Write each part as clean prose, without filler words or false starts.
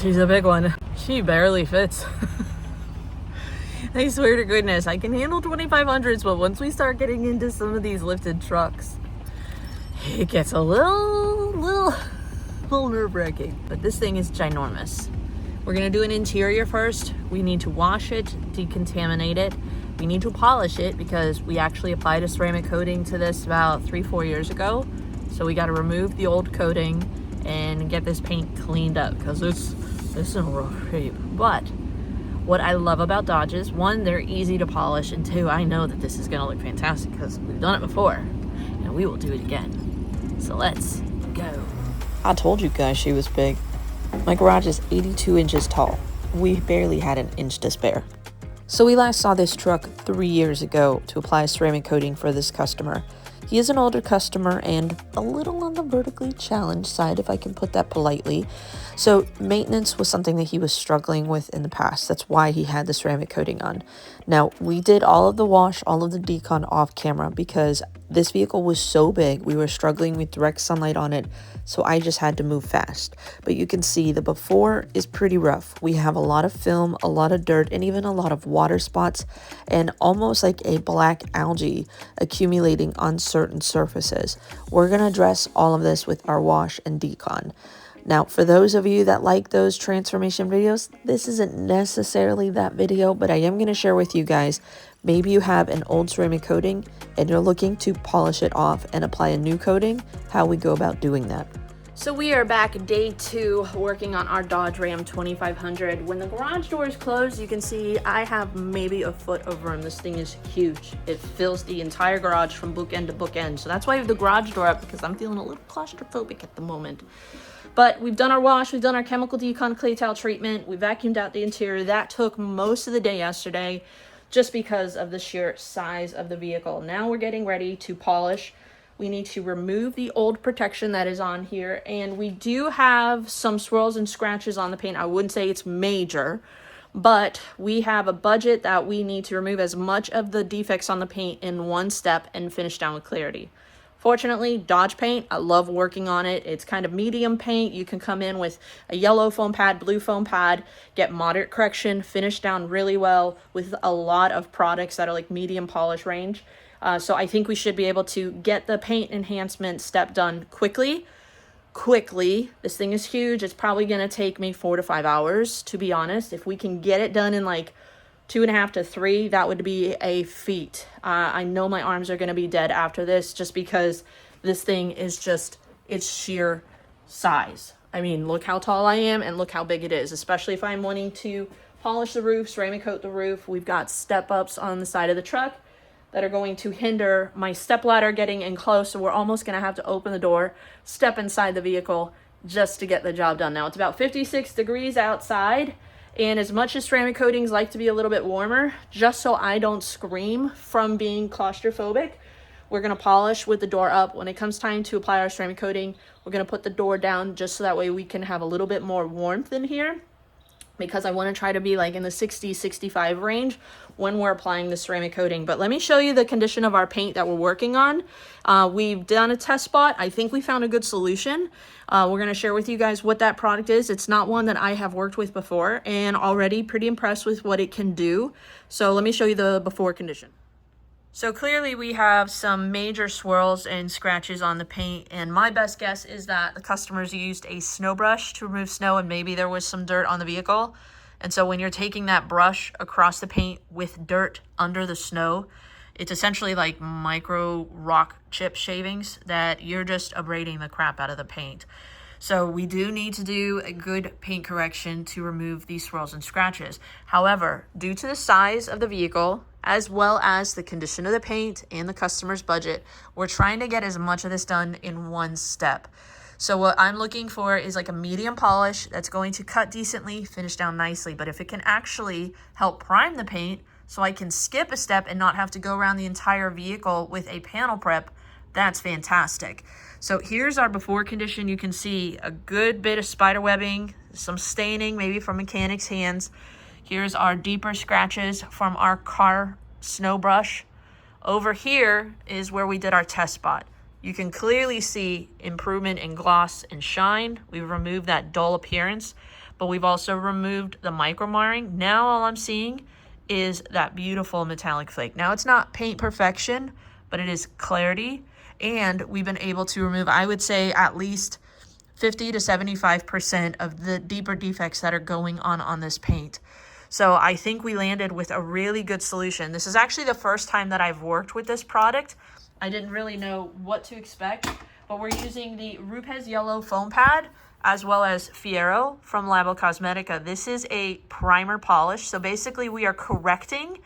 She's a big one. She barely fits. I swear to goodness, I can handle 2500s, but once we start getting into some of these lifted trucks, it gets a little nerve-wracking. But this thing is ginormous. We're gonna do an interior first. We need to wash it, decontaminate it. We need to polish it because we actually applied a ceramic coating to this about 3-4 years ago. So we gotta remove the old coating and get this paint cleaned up because it's in rough shape. But what I love about Dodge is, one, they're easy to polish, and two, I know that this is gonna look fantastic because we've done it before and we will do it again. So let's go. I told you guys she was big. My garage is 82 inches tall. We barely had an inch to spare. So we last saw this truck 3 years ago to apply ceramic coating for this customer. He is an older customer and a little on the vertically challenged side, if I can put that politely. So maintenance was something that he was struggling with in the past. That's why he had the ceramic coating on. Now, we did all of the wash, all of the decon off camera because this vehicle was so big. We were struggling with direct sunlight on it, so I just had to move fast. But you can see the before is pretty rough. We have a lot of film, a lot of dirt, and even a lot of water spots, and almost like a black algae accumulating on certain surfaces. We're going to address all of this with our wash and decon. Now, for those of you that like those transformation videos, this isn't necessarily that video, but I am going to share with you guys. Maybe you have an old ceramic coating and you're looking to polish it off and apply a new coating, how we go about doing that. So we are back day 2 working on our Dodge Ram 2500. When the garage door is closed, you can see I have maybe a foot of room. This thing is huge. It fills the entire garage from bookend to bookend. So that's why I have the garage door up, because I'm feeling a little claustrophobic at the moment. But we've done our wash, we've done our chemical decon clay towel treatment, we vacuumed out the interior. That took most of the day yesterday just because of the sheer size of the vehicle. Now we're getting ready to polish. We need to remove the old protection that is on here, and we do have some swirls and scratches on the paint. I wouldn't say it's major, but we have a budget that we need to remove as much of the defects on the paint in one step and finish down with clarity. Fortunately, Dodge paint, I love working on it. It's kind of medium paint. You can come in with a yellow foam pad, blue foam pad, get moderate correction, finish down really well with a lot of products that are like medium polish range. So I think we should be able to get the paint enhancement step done quickly. This thing is huge. It's probably going to take me 4 to 5 hours, to be honest. If we can get it done in like 2.5 to 3, that would be a feat. I know my arms are going to be dead after this just because this thing is just, it's sheer size. I mean, look how tall I am and look how big it is, especially if I'm wanting to polish the roof, ceramic coat the roof. We've got step ups on the side of the truck that are going to hinder my step ladder getting in close. So we're almost going to have to open the door, step inside the vehicle just to get the job done. Now it's about 56 degrees outside. And as much as ceramic coatings like to be a little bit warmer, just so I don't scream from being claustrophobic, we're going to polish with the door up. When it comes time to apply our ceramic coating, we're going to put the door down just so that way we can have a little bit more warmth in here, because I want to try to be like in the 60, 65 range when we're applying the ceramic coating. But let me show you the condition of our paint that we're working on. We've done a test spot. I think we found a good solution. We're going to share with you guys what that product is. It's not one that I have worked with before, and already pretty impressed with what it can do. So let me show you the before condition. So clearly we have some major swirls and scratches on the paint, and my best guess is that the customers used a snow brush to remove snow, and maybe there was some dirt on the vehicle. And so when you're taking that brush across the paint with dirt under the snow, it's essentially like micro rock chip shavings that you're just abrading the crap out of the paint. So we do need to do a good paint correction to remove these swirls and scratches. However, due to the size of the vehicle, as well as the condition of the paint and the customer's budget, we're trying to get as much of this done in one step. So what I'm looking for is like a medium polish that's going to cut decently, finish down nicely. But if it can actually help prime the paint so I can skip a step and not have to go around the entire vehicle with a panel prep, that's fantastic. So here's our before condition. You can see a good bit of spider webbing, some staining, maybe from mechanics' hands. Here's our deeper scratches from our car snow brush. Over here is where we did our test spot. You can clearly see improvement in gloss and shine. We've removed that dull appearance, but we've also removed the micro marring. Now all I'm seeing is that beautiful metallic flake. Now it's not paint perfection, but it is clarity. And we've been able to remove, I would say, at least 50 to 75% of the deeper defects that are going on this paint. So I think we landed with a really good solution. This is actually the first time that I've worked with this product. I didn't really know what to expect, but we're using the Rupes Yellow Foam Pad as well as Fiero from Labocosmetica. This is a primer polish. So basically we are correcting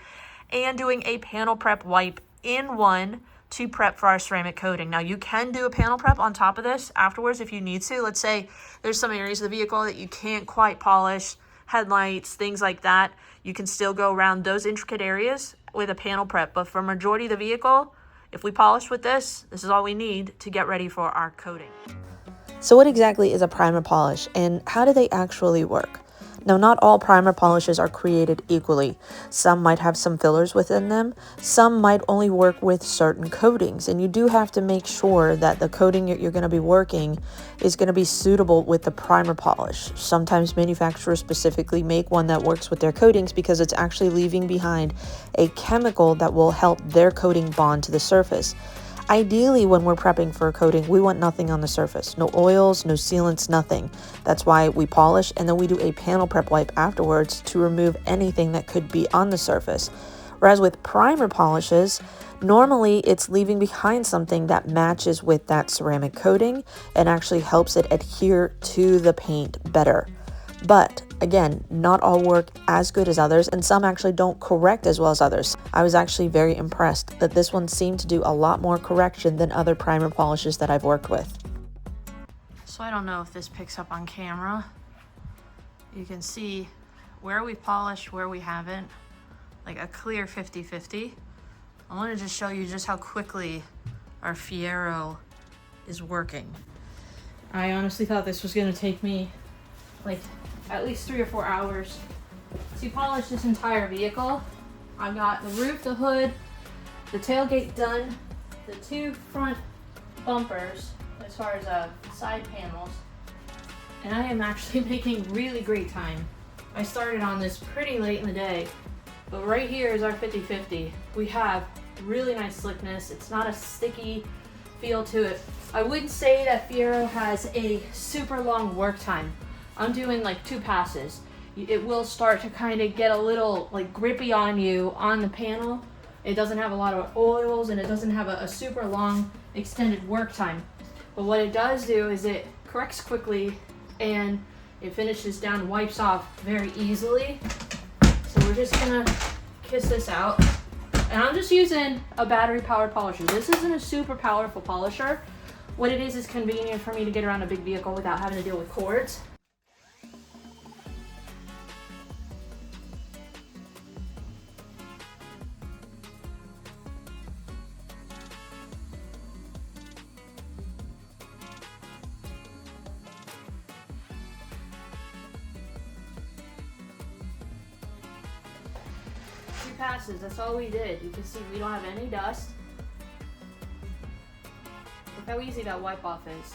and doing a panel prep wipe in one to prep for our ceramic coating. Now you can do a panel prep on top of this afterwards if you need to. Let's say there's some areas of the vehicle that you can't quite polish, headlights, things like that. You can still go around those intricate areas with a panel prep. But for majority of the vehicle, if we polish with this is all we need to get ready for our coating. So what exactly is a primer polish and how do they actually work? Now, not all primer polishes are created equally. Some might have some fillers within them. Some might only work with certain coatings, and you do have to make sure that the coating you're going to be working is going to be suitable with the primer polish. Sometimes manufacturers specifically make one that works with their coatings because it's actually leaving behind a chemical that will help their coating bond to the surface. Ideally, when we're prepping for a coating, we want nothing on the surface. No oils, no sealants, nothing. That's why we polish and then we do a panel prep wipe afterwards to remove anything that could be on the surface. Whereas with primer polishes, normally it's leaving behind something that matches with that ceramic coating and actually helps it adhere to the paint better. But again, not all work as good as others, and some actually don't correct as well as others. I was actually very impressed that this one seemed to do a lot more correction than other primer polishes that I've worked with. So I don't know if this picks up on camera. You can see where we polished, where we haven't, like a clear 50-50. I want to just show you just how quickly our Fiero is working. I honestly thought this was going to take me like at least 3 or 4 hours to polish this entire vehicle. I've got the roof, the hood, the tailgate done, the 2 front bumpers as far as side panels, and I am actually making really great time. I started on this pretty late in the day, but right here is our 50-50. We have really nice slickness. It's not a sticky feel to it. I wouldn't say that Fiero has a super long work time. I'm doing like 2 passes. It will start to kind of get a little like grippy on you on the panel. It doesn't have a lot of oils and it doesn't have a super long extended work time. But what it does do is it corrects quickly and it finishes down, wipes off very easily. So we're just gonna kiss this out. And I'm just using a battery powered polisher. This isn't a super powerful polisher. What it is convenient for me to get around a big vehicle without having to deal with cords. Passes, that's all we did. You can see we don't have any dust. Look how easy that wipe off is.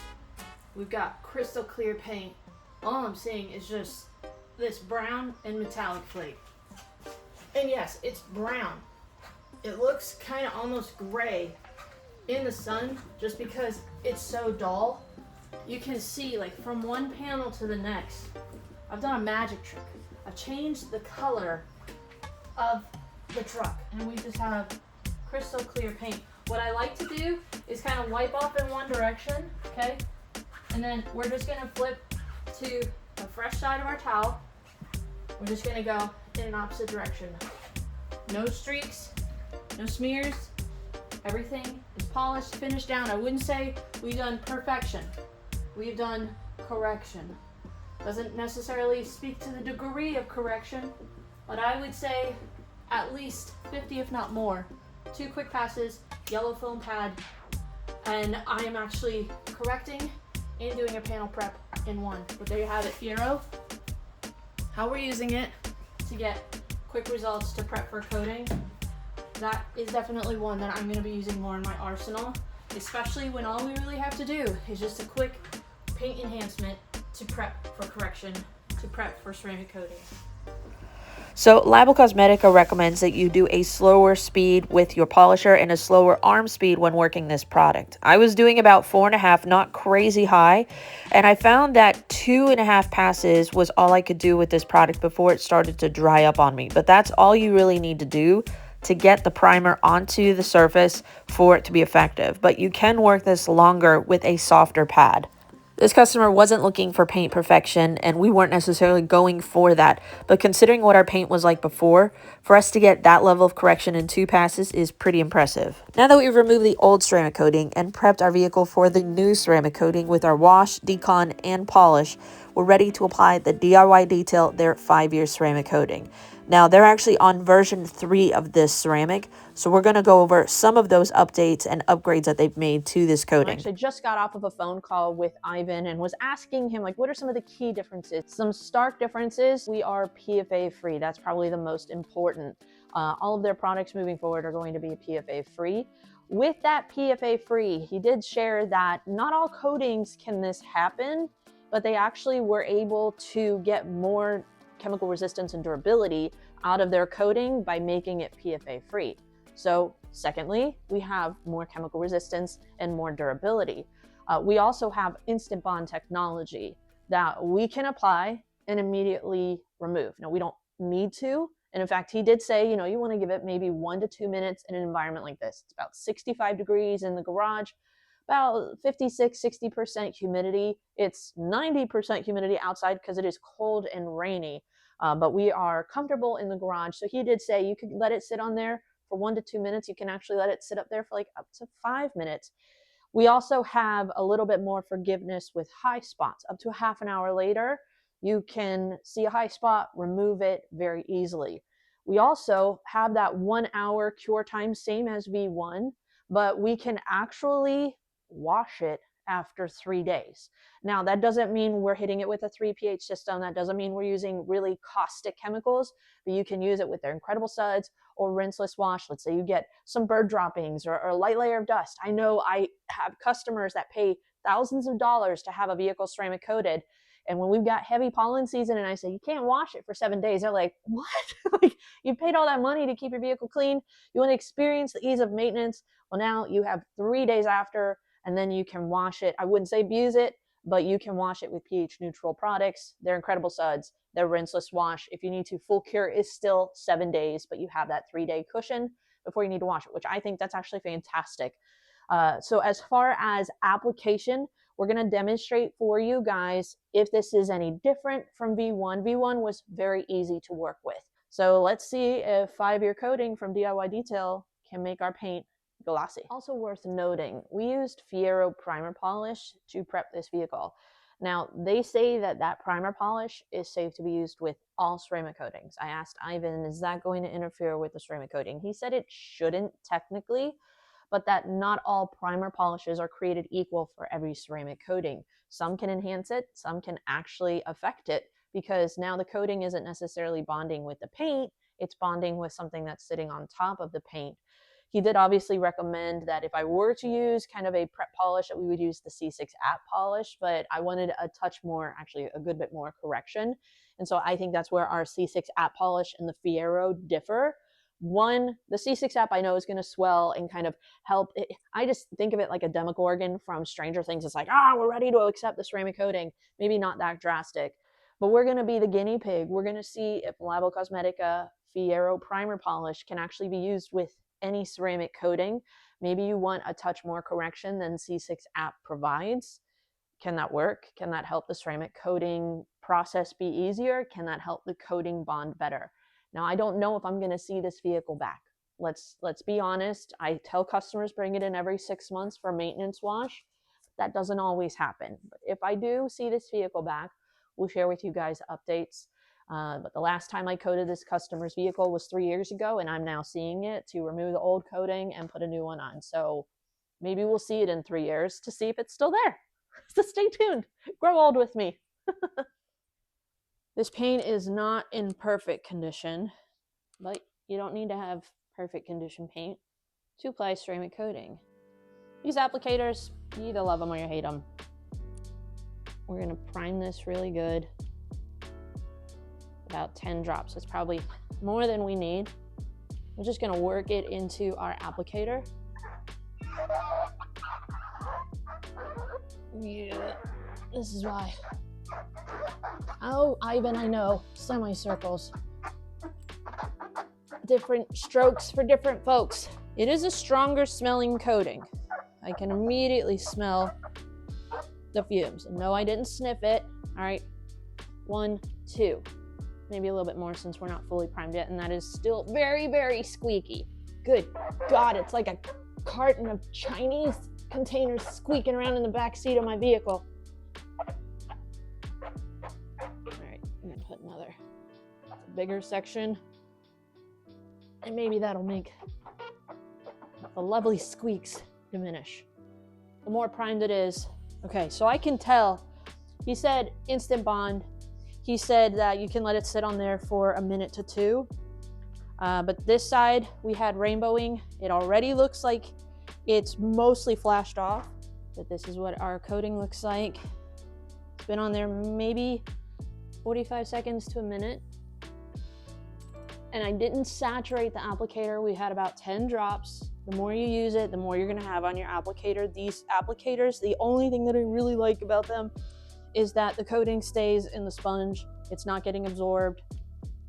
We've got crystal clear paint. All I'm seeing is just this brown and metallic flake. And yes, it's brown. It looks kind of almost gray in the sun just because it's so dull. You can see like from one panel to the next, I've done a magic trick. I've changed the color of the truck and we just have crystal clear paint. What I like to do is kind of wipe off in one direction, okay? And then we're just gonna flip to the fresh side of our towel. We're just gonna go in an opposite direction. No streaks, no smears. Everything is polished, finished down. I wouldn't say we've done perfection. We've done correction. Doesn't necessarily speak to the degree of correction, but I would say at least 50, if not more. 2 quick passes, yellow foam pad, and I am actually correcting and doing a panel prep in one. But there you have it, Fiero. How we're using it to get quick results to prep for coating. That is definitely one that I'm going to be using more in my arsenal. especially when all we really have to do is just a quick paint enhancement to prep for correction, to prep for ceramic coating. So Labocosmetica recommends that you do a slower speed with your polisher and a slower arm speed when working this product. I was doing about 4.5, not crazy high, and I found that 2.5 passes was all I could do with this product before it started to dry up on me. But that's all you really need to do to get the primer onto the surface for it to be effective. But you can work this longer with a softer pad. This customer wasn't looking for paint perfection, and we weren't necessarily going for that. But considering what our paint was like before, for us to get that level of correction in 2 passes is pretty impressive. Now that we've removed the old ceramic coating and prepped our vehicle for the new ceramic coating with our wash, decon, and polish, we're ready to apply the DIY Detail their 5-year ceramic coating. Now, they're actually on version 3 of this ceramic, so we're going to go over some of those updates and upgrades that they've made to this coating. I actually just got off of a phone call with Ivan and was asking him, like, what are some of the key differences? Some stark differences: we are PFA free. That's probably the most important. All of their products moving forward are going to be PFA free. With that PFA free, he did share that not all coatings can this happen, but they actually were able to get more chemical resistance and durability out of their coating by making it PFA free. So secondly, we have more chemical resistance and more durability. We also have instant bond technology that we can apply and immediately remove. Now, we don't need to. And in fact, he did say, you know, you want to give it maybe 1 to 2 minutes in an environment like this. It's about 65 degrees in the garage, about 56-60% humidity. It's 90% humidity outside because it is cold and rainy. But we are comfortable in the garage. So he did say you could let it sit on there for 1 to 2 minutes. You can actually let it sit up there for like up to 5 minutes. We also have a little bit more forgiveness with high spots. Up to a half an hour later, you can see a high spot, remove it very easily. We also have that 1 hour cure time, same as V1, but we can actually wash it after 3 days. Now, that doesn't mean we're hitting it with a 3 pH system. That doesn't mean we're using really caustic chemicals, but you can use it with their incredible suds or rinseless wash. Let's say you get some bird droppings or a light layer of dust. I know I have customers that pay thousands of dollars to have a vehicle ceramic coated. And when we've got heavy pollen season and I say, you can't wash it for 7 days, they're like, what? Like, you paid all that money to keep your vehicle clean. You want to experience the ease of maintenance. Well, now you have 3 days after, and then you can wash it. I wouldn't say abuse it, but you can wash it with pH neutral products. They're incredible suds. They're rinseless wash. If you need to, full cure is still 7 days, but you have that 3-day cushion before you need to wash it, which I think that's actually fantastic. So as far as application, we're going to demonstrate for you guys if this is any different from V1. V1 was very easy to work with. So let's see if 5-year coating from DIY Detail can make our paint glossy. Also worth noting, we used Fiero Primer Polish to prep this vehicle. Now, they say that that primer polish is safe to be used with all ceramic coatings. I asked Ivan, is that going to interfere with the ceramic coating? He said it shouldn't technically, but that not all primer polishes are created equal for every ceramic coating. Some can enhance it, some can actually affect it, because now the coating isn't necessarily bonding with the paint, it's bonding with something that's sitting on top of the paint. He did obviously recommend that if I were to use kind of a prep polish, that we would use the C6 app polish, but I wanted a touch more, actually a good bit more correction. And so I think that's where our C6 app polish and the Fiero differ. One, the C6 app I know is going to swell and kind of help. I just think of it like a Demogorgon from Stranger Things. It's like, we're ready to accept the ceramic coating. Maybe not that drastic, but we're going to be the guinea pig. We're going to see if Labocosmetica Fiero Primer Polish can actually be used with any ceramic coating. Maybe you want a touch more correction than C6 app provides. Can that work? Can that help the ceramic coating process be easier? Can that help the coating bond better? Now, I don't know if I'm going to see this vehicle back. Let's be honest. I tell customers bring it in every 6 months for maintenance wash. That doesn't always happen. But if I do see this vehicle back, we'll share with you guys updates. But the last time I coated this customer's vehicle was 3 years ago, and I'm now seeing it to remove the old coating and put a new one on. So maybe we'll see it in 3 years to see if it's still there. So stay tuned. Grow old with me. This paint is not in perfect condition, but you don't need to have perfect condition paint to apply ceramic coating. These applicators, you either love them or you hate them. We're gonna prime this really good. About 10 drops. It's probably more than we need. We're just gonna work it into our applicator. Yeah, this is why. Oh, Ivan, I know, semicircles. Different strokes for different folks. It is a stronger smelling coating. I can immediately smell the fumes. And no, I didn't sniff it. All right, 1, 2. Maybe a little bit more since we're not fully primed yet, and that is still very, very squeaky. Good God, it's like a carton of Chinese containers squeaking around in the back seat of my vehicle. All right, I'm gonna put another bigger section, and maybe that'll make the lovely squeaks diminish. The more primed it is. Okay, so I can tell, he said instant bond. He said that you can let it sit on there for 1 to 2 minutes. But this side, we had rainbowing. It already looks like it's mostly flashed off, but this is what our coating looks like. It's been on there maybe 45 seconds to 1 minute. And I didn't saturate the applicator. We had about 10 drops. The more you use it, the more you're gonna have on your applicator. These applicators, the only thing that I really like about them is that the coating stays in the sponge. It's not getting absorbed,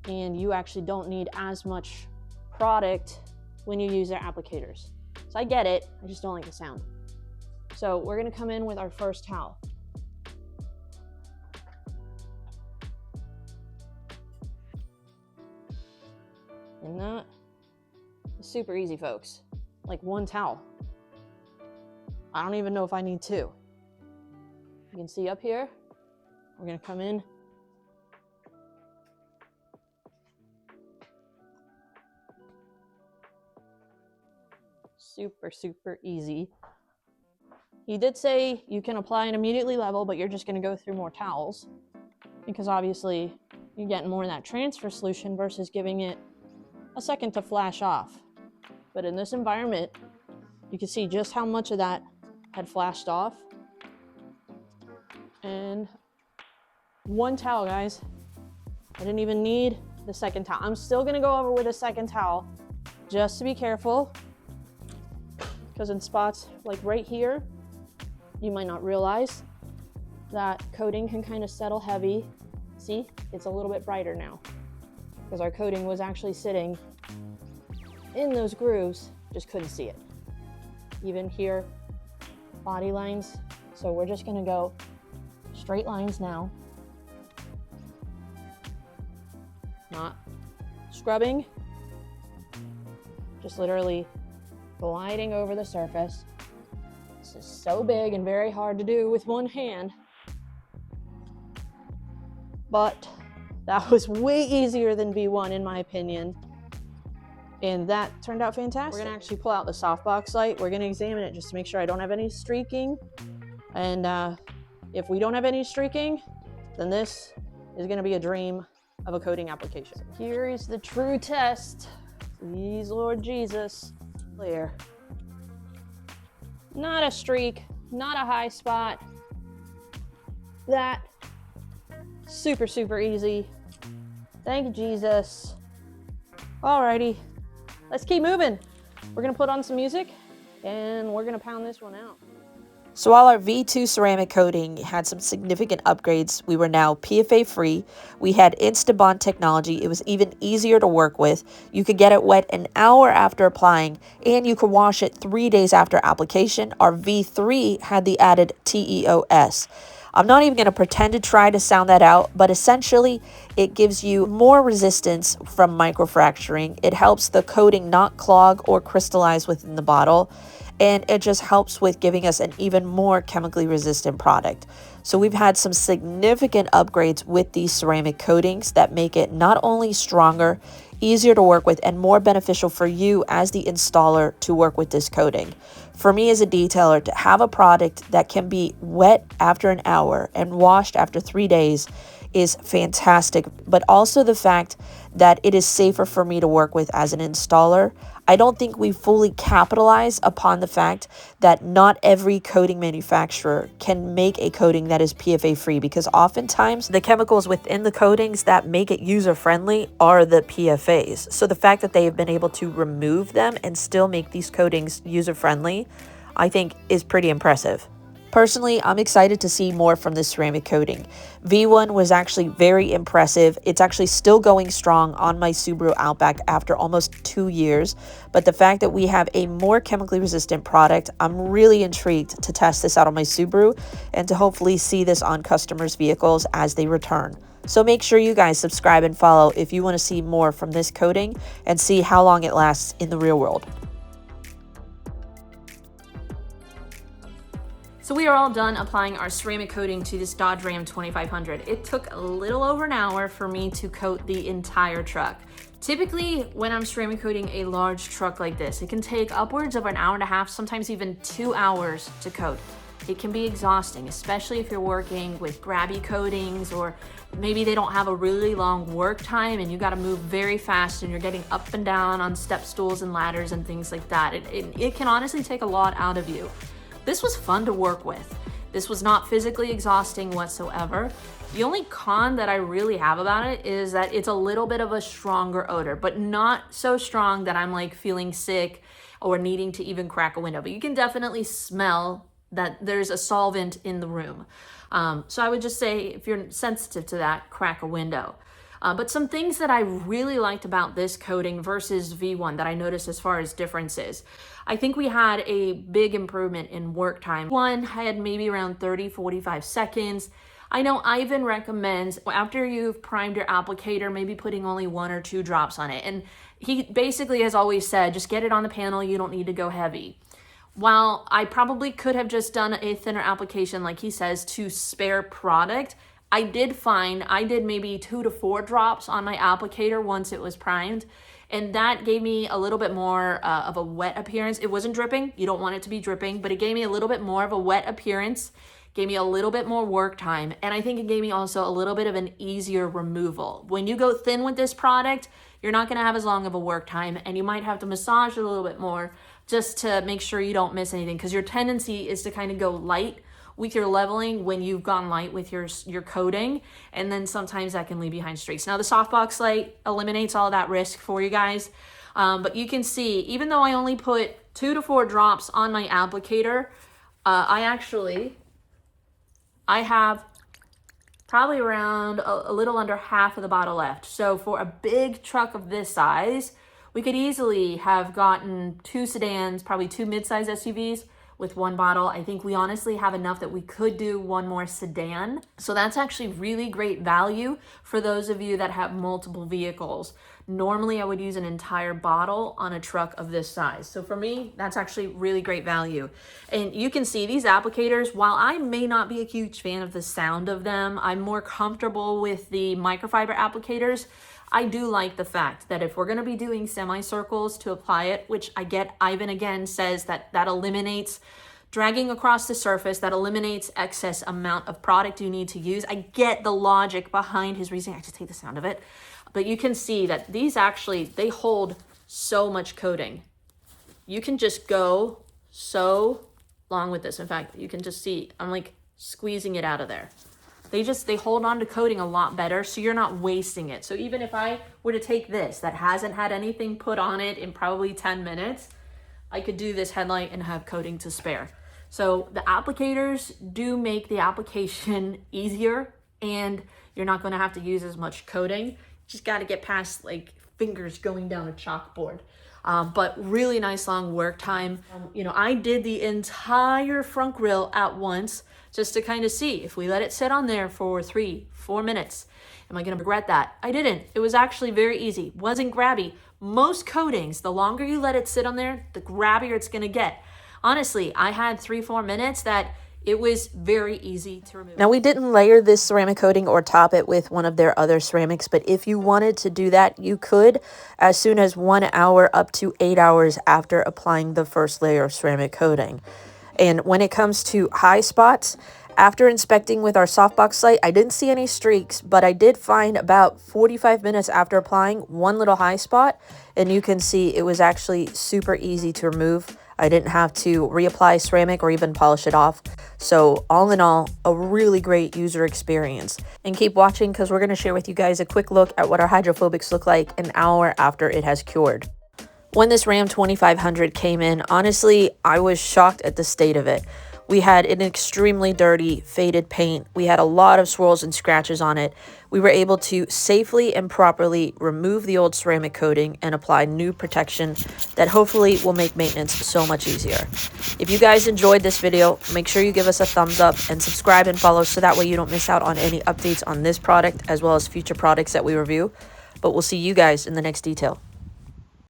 and you actually don't need as much product when you use their applicators. So I get it, I just don't like the sound. So we're gonna come in with our first towel. And that is super easy, folks. Like 1 towel. I don't even know if I need 2. You can see up here, we're gonna come in. Super, super easy. He did say you can apply and immediately level, but you're just gonna go through more towels because obviously you're getting more of that transfer solution versus giving it a second to flash off. But in this environment, you can see just how much of that had flashed off. And 1 towel, guys. I didn't even need the second towel. I'm still gonna go over with a second towel just to be careful, because in spots like right here, you might not realize that coating can kind of settle heavy. See, it's a little bit brighter now because our coating was actually sitting in those grooves, just couldn't see it. Even here, body lines. So we're just gonna go straight lines now. Not scrubbing, just literally gliding over the surface. This is so big and very hard to do with 1 hand. But that was way easier than V1 in my opinion. And that turned out fantastic. We're gonna actually pull out the softbox light. We're gonna examine it just to make sure I don't have any streaking. And if we don't have any streaking, then this is gonna be a dream of a coating application. Here is the true test. Please, Lord Jesus. Clear. Not a streak, not a high spot. That, super, super easy. Thank you, Jesus. Alrighty, let's keep moving. We're gonna put on some music and we're gonna pound this one out. So while our V2 ceramic coating had some significant upgrades, we were now PFA free. We had instant bond technology. It was even easier to work with. You could get it wet an hour after applying, and you could wash it 3 days after application. Our V3 had the added TEOS. I'm not even going to pretend to try to sound that out, but essentially it gives you more resistance from microfracturing. It helps the coating not clog or crystallize within the bottle, and it just helps with giving us an even more chemically resistant product. So we've had some significant upgrades with these ceramic coatings that make it not only stronger, easier to work with, and more beneficial for you as the installer to work with this coating. For me as a detailer, to have a product that can be wet after an hour and washed after 3 days is fantastic, but also the fact that it is safer for me to work with as an installer. I don't think we fully capitalize upon the fact that not every coating manufacturer can make a coating that is PFA free, because oftentimes the chemicals within the coatings that make it user friendly are the PFAs. So the fact that they have been able to remove them and still make these coatings user friendly, I think is pretty impressive. Personally, I'm excited to see more from this ceramic coating. V1 was actually very impressive. It's actually still going strong on my Subaru Outback after almost 2 years. But the fact that we have a more chemically resistant product, I'm really intrigued to test this out on my Subaru and to hopefully see this on customers' vehicles as they return. So make sure you guys subscribe and follow if you want to see more from this coating and see how long it lasts in the real world. So we are all done applying our ceramic coating to this Dodge Ram 2500. It took a little over an hour for me to coat the entire truck. Typically, when I'm ceramic coating a large truck like this, it can take upwards of an hour and a half, sometimes even 2 hours to coat. It can be exhausting, especially if you're working with grabby coatings, or maybe they don't have a really long work time and you got to move very fast and you're getting up and down on step stools and ladders and things like that. It can honestly take a lot out of you. This was fun to work with. This was not physically exhausting whatsoever. The only con that I really have about it is that it's a little bit of a stronger odor, but not so strong that I'm like feeling sick or needing to even crack a window. But you can definitely smell that there's a solvent in the room. So I would just say, if you're sensitive to that, crack a window. But some things that I really liked about this coating versus V1 that I noticed as far as differences. I think we had a big improvement in work time. One had maybe around 30-45 seconds. I know Ivan recommends after you've primed your applicator, maybe putting only 1 or 2 drops on it. And he basically has always said, just get it on the panel, you don't need to go heavy. While I probably could have just done a thinner application, like he says, to spare product, I did find I did maybe 2 to 4 drops on my applicator once it was primed, and that gave me a little bit more of a wet appearance. It wasn't dripping. You don't want it to be dripping, but it gave me a little bit more of a wet appearance, gave me a little bit more work time, and I think it gave me also a little bit of an easier removal. When you go thin with this product, you're not going to have as long of a work time, and you might have to massage it a little bit more just to make sure you don't miss anything, because your tendency is to kind of go light with your leveling when you've gone light with your coating, and then sometimes that can leave behind streaks. Now the softbox light eliminates all that risk for you guys, but you can see, even though I only put 2 to 4 drops on my applicator, I have probably around a little under half of the bottle left. So for a big truck of this size, we could easily have gotten 2 sedans, probably 2 mid-size SUVs with 1 bottle. I think we honestly have enough that we could do 1 more sedan. So that's actually really great value for those of you that have multiple vehicles. Normally I would use an entire bottle on a truck of this size. So for me, that's actually really great value. And you can see these applicators, while I may not be a huge fan of the sound of them, I'm more comfortable with the microfiber applicators. I do like the fact that if we're going to be doing semicircles to apply it, which I get Ivan again says that eliminates dragging across the surface, that eliminates excess amount of product you need to use. I get the logic behind his reasoning. I just hate the sound of it. But you can see that these actually, they hold so much coating. You can just go so long with this. In fact, you can just see, I'm like squeezing it out of there. They hold on to coating a lot better, so you're not wasting it. So even if I were to take this that hasn't had anything put on it in probably 10 minutes, I could do this headlight and have coating to spare. So the applicators do make the application easier, and you're not going to have to use as much coating. Just got to get past like fingers going down a chalkboard. But really nice long work time. I did the entire front grille at once, just to kind of see if we let it sit on there for 3-4 minutes, am I going to regret that? I didn't. It was actually very easy. Wasn't grabby. Most coatings, the longer you let it sit on there, the grabbier it's going to get. Honestly, I had 3-4 minutes that it was very easy to remove. Now, we didn't layer this ceramic coating or top it with one of their other ceramics, but if you wanted to do that, you could as soon as 1 hour up to 8 hours after applying the first layer of ceramic coating. And when it comes to high spots, After inspecting with our softbox light, I didn't see any streaks, but I did find about 45 minutes after applying one little high spot, and you can see it was actually super easy to remove. I didn't have to reapply ceramic or even polish it off. So all in all, a really great user experience. And keep watching because we're going to share with you guys a quick look at what our hydrophobics look like an hour after it has cured. When this Ram 2500 came in, honestly, I was shocked at the state of it. We had an extremely dirty, faded paint. We had a lot of swirls and scratches on it. We were able to safely and properly remove the old ceramic coating and apply new protection that hopefully will make maintenance so much easier. If you guys enjoyed this video, make sure you give us a thumbs up and subscribe and follow so that way you don't miss out on any updates on this product as well as future products that we review. But we'll see you guys in the next detail.